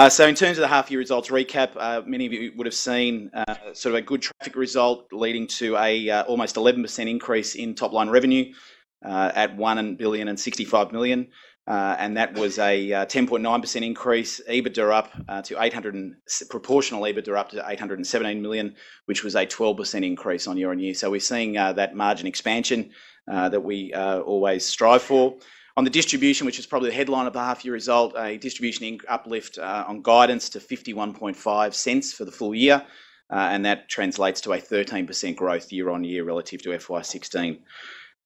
So in terms of the half-year results recap, many of you would have seen sort of a good traffic result leading to a almost 11% increase in top-line revenue at $1.065 billion. And that was a 10.9% increase. EBITDA up to proportional EBITDA up to $817 million, which was a 12% increase on year on year. So we're seeing that margin expansion that we always strive for. On the distribution, which is probably the headline of the half-year result, a distribution uplift on guidance to 51.5 cents for the full year, and that translates to a 13% growth year on year relative to FY16.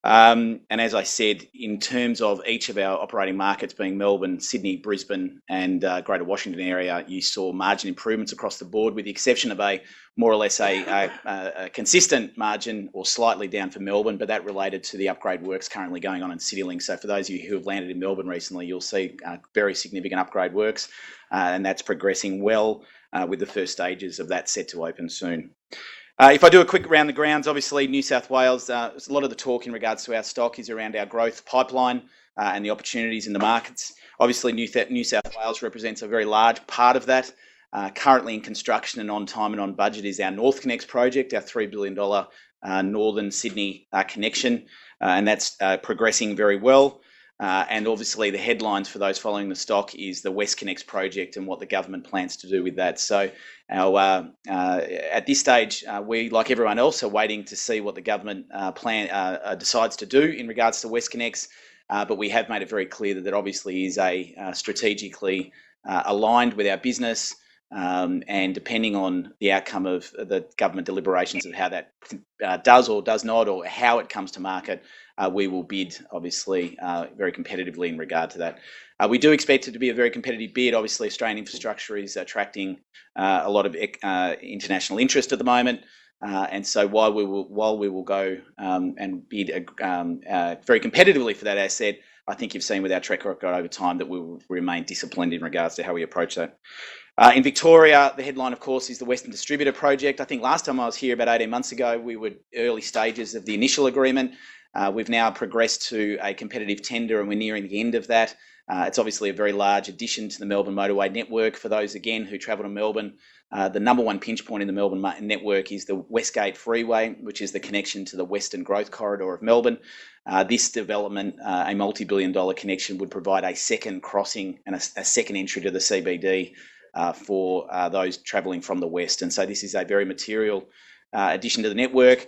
And as I said, in terms of each of our operating markets being Melbourne, Sydney, Brisbane and Greater Washington area, you saw margin improvements across the board, with the exception of a more or less a consistent margin or slightly down for Melbourne, but that related to the upgrade works currently going on in CityLink. So for those of you who have landed in Melbourne recently, you'll see very significant upgrade works, and that's progressing well with the first stages of that set to open soon. If I do a quick round the grounds, obviously New South Wales, a lot of the talk in regards to our stock is around our growth pipeline and the opportunities in the markets. Obviously New South Wales represents a very large part of that. Currently in construction and on time and on budget is our North Connects project, our $3 billion Northern Sydney connection, and that's progressing very well. And obviously the headlines for those following the stock is the West Connects project and what the government plans to do with that. So at this stage, we, like everyone else, are waiting to see what the government decides to do in regards to West Connects. But we have made it very clear that obviously is a strategically aligned with our business. And depending on the outcome of the government deliberations of how that does or does not, or how it comes to market, we will bid, obviously, very competitively in regard to that. We do expect it to be a very competitive bid. Obviously, Australian infrastructure is attracting a lot of international interest at the moment. And so while we will go and bid very competitively for that asset, I think you've seen with our track record over time that we will remain disciplined in regards to how we approach that. In Victoria, the headline, of course, is the Western Distributor project. I think last time I was here about 18 months ago, we were early stages of the initial agreement. We've now progressed to a competitive tender and we're nearing the end of that. It's obviously a very large addition to the Melbourne motorway network. For those, again, who travel to Melbourne, the number one pinch point in the Melbourne network is the Westgate Freeway, which is the connection to the Western Growth Corridor of Melbourne. This development, a multi-billion-dollar connection, would provide a second crossing and a second entry to the CBD for those travelling from the west. And so this is a very material addition to the network.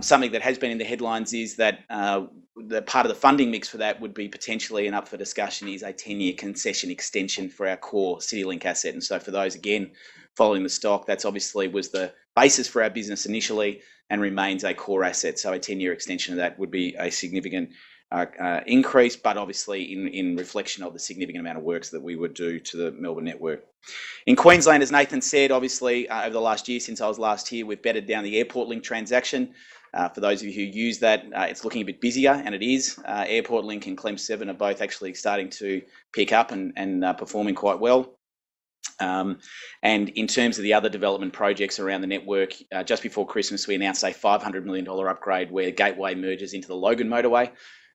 Something that has been in the headlines is that the part of the funding mix for that would be potentially, and up for discussion, is a 10-year concession extension for our core CityLink asset. And so for those, again, following the stock, that's obviously was the basis for our business initially and remains a core asset. So a 10-year extension of that would be a significant increase, but obviously in reflection of the significant amount of works that we would do to the Melbourne network. In Queensland, as Nathan said, obviously over the last year since I was last here, we've bedded down the Airport Link transaction. For those of you who use that, it's looking a bit busier, and it is. Airport Link and Clem 7 are both actually starting to pick up and performing quite well. And in terms of the other development projects around the network, just before Christmas, we announced a $500 million upgrade where Gateway merges into the Logan motorway.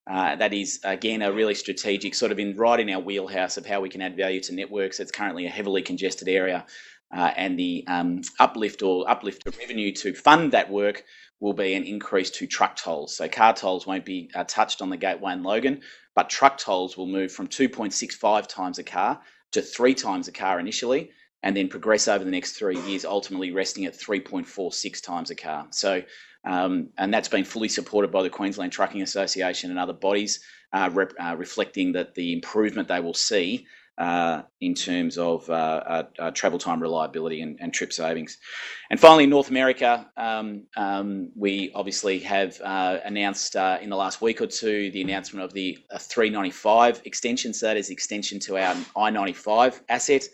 That is, again, a really strategic sort of right in our wheelhouse of how we can add value to networks. It's currently a heavily congested area, and the uplift of revenue to fund that work will be an increase to truck tolls. So car tolls won't be touched on the Gateway and Logan, but truck tolls will move from 2.65 times a car to 3 times a car initially, and then progress over the next 3 years, ultimately resting at 3.46 times a car. So, and that's been fully supported by the Queensland Trucking Association and other bodies, reflecting that the improvement they will see in terms of travel time reliability and trip savings. And finally, in North America, we obviously have announced in the last week or two the announcement of the 395 extension. So that is extension to our I-95 asset.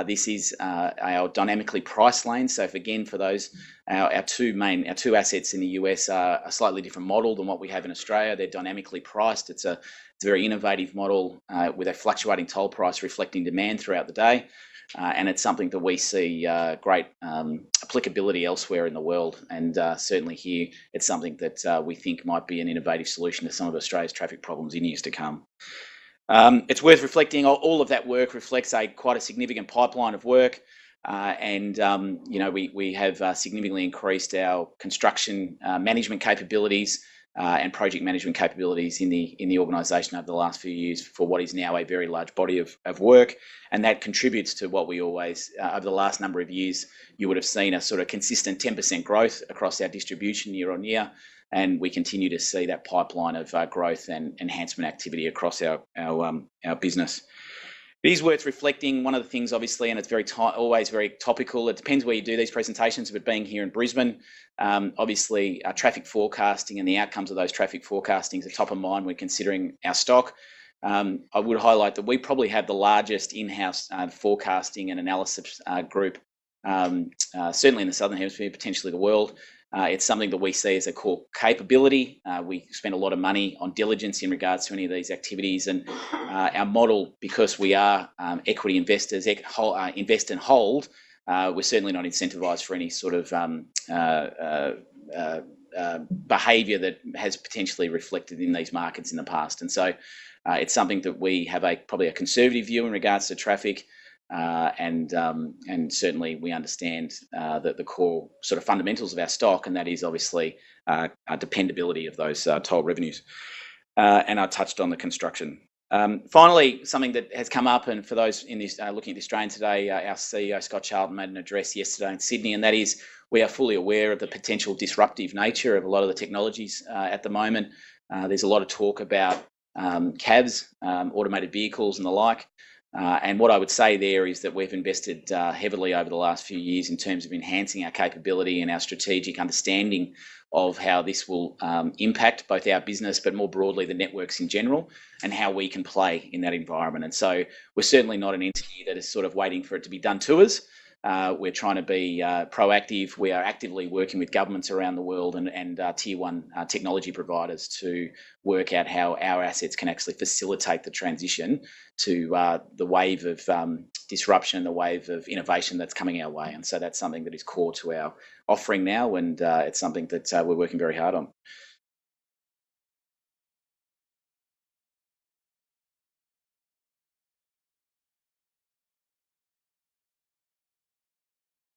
This is our dynamically priced lane. So again, for those, our two assets in the US are a slightly different model than what we have in Australia. They're dynamically priced. It's a very innovative model with a fluctuating toll price reflecting demand throughout the day. And it's something that we see great applicability elsewhere in the world. And certainly here, it's something that we think might be an innovative solution to some of Australia's traffic problems in years to come. It's worth reflecting. All of that work reflects quite a significant pipeline of work, and we have significantly increased our construction management capabilities and project management capabilities in the organisation over the last few years for what is now a very large body of work, and that contributes to what we always over the last number of years you would have seen a sort of consistent 10% growth across our distribution year on year. And we continue to see that pipeline of growth and enhancement activity across our business. It is worth reflecting. One of the things, obviously, and it's always very topical. It depends where you do these presentations. But being here in Brisbane, obviously, traffic forecasting and the outcomes of those traffic forecastings are top of mind when considering our stock. I would highlight that we probably have the largest in-house forecasting and analysis group, certainly in the Southern Hemisphere, potentially the world. It's something that we see as a core capability. We spend a lot of money on diligence in regards to any of these activities, and our model, because we are equity investors, invest and hold, we're certainly not incentivised for any sort of behaviour that has potentially reflected in these markets in the past. And so it's something that we have probably a conservative view in regards to traffic. And certainly we understand that the core sort of fundamentals of our stock, and that is obviously dependability of those toll revenues. And I touched on the construction. Finally, something that has come up, and for those in this looking at the Australian today, our CEO Scott Charlton made an address yesterday in Sydney, and that is we are fully aware of the potential disruptive nature of a lot of the technologies at the moment. There's a lot of talk about cabs, automated vehicles, and the like. And what I would say there is that we've invested heavily over the last few years in terms of enhancing our capability and our strategic understanding of how this will impact both our business, but more broadly the networks in general, and how we can play in that environment. And so we're certainly not an entity that is sort of waiting for it to be done to us. We're trying to be proactive. We are actively working with governments around the world and tier one technology providers to work out how our assets can actually facilitate the transition to the wave of disruption, the wave of innovation that's coming our way. And so that's something that is core to our offering now, and it's something that we're working very hard on.